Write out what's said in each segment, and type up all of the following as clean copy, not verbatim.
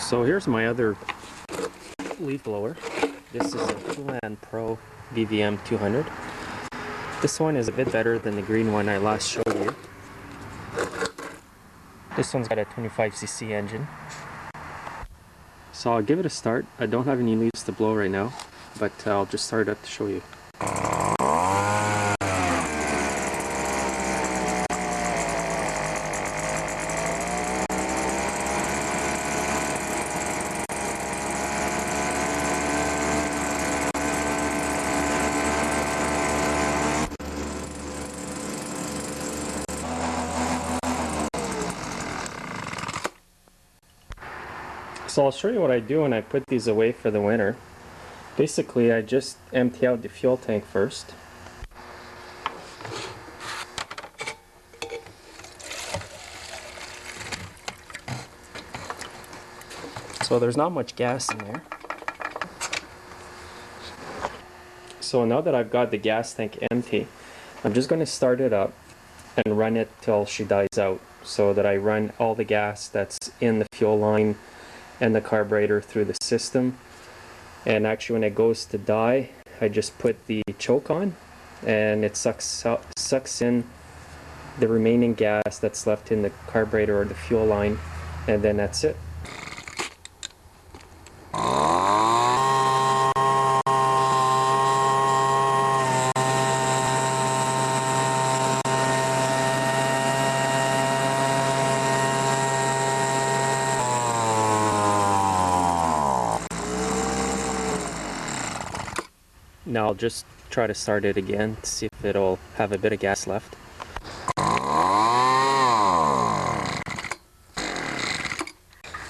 So here's my other leaf blower. This is a Poulan Pro VVM 200. This one is a bit better than the green one I last showed you. This one's got a 25cc engine. So I'll give it a start. I don't have any leaves to blow right now, but I'll just start it up to show you. So I'll show you what I do when I put these away for the winter. Basically, I just empty out the fuel tank first. So there's not much gas in there. So now that I've got the gas tank empty, I'm just going to start it up and run it till she dies out, so that I run all the gas that's in the fuel line and the carburetor through the system. And actually when it goes to die, I just put the choke on and it sucks in the remaining gas that's left in the carburetor or the fuel line, and then that's it. Now I'll just try to start it again to see if it'll have a bit of gas left.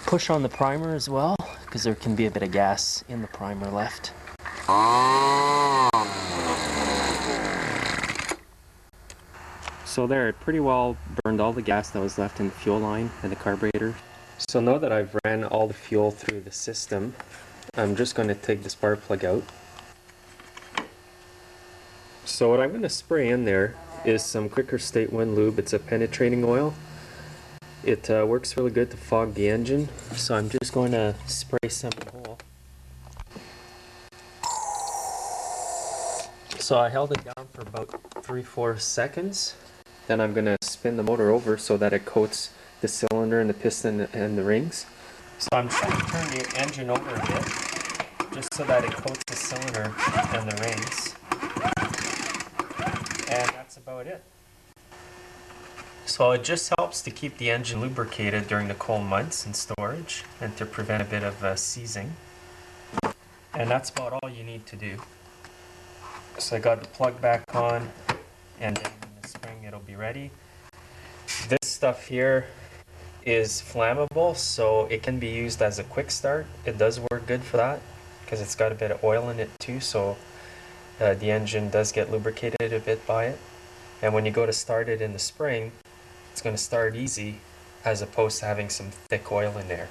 Push on the primer as well, because there can be a bit of gas in the primer left. So there, it pretty well burned all the gas that was left in the fuel line and the carburetor. So now that I've ran all the fuel through the system, I'm just going to take the spark plug out. So what I'm going to spray in there is some Quicker State Wind Lube. It's a penetrating oil. It works really good to fog the engine, so I'm just going to spray some in the hole. So I held it down for about 3-4 seconds. Then I'm going to spin the motor over so that it coats the cylinder and the piston and the rings. So I'm trying to turn the engine over a bit, just so that it coats the cylinder and the rings. And that's about it. So it just helps to keep the engine lubricated during the cold months in storage and to prevent a bit of seizing. And that's about all you need to do. So I got the plug back on, and then in the spring it'll be ready. This stuff here is flammable, so it can be used as a quick start. It does work good for that because it's got a bit of oil in it too, so the engine does get lubricated a bit by it. And when you go to start it in the spring, it's going to start easy as opposed to having some thick oil in there.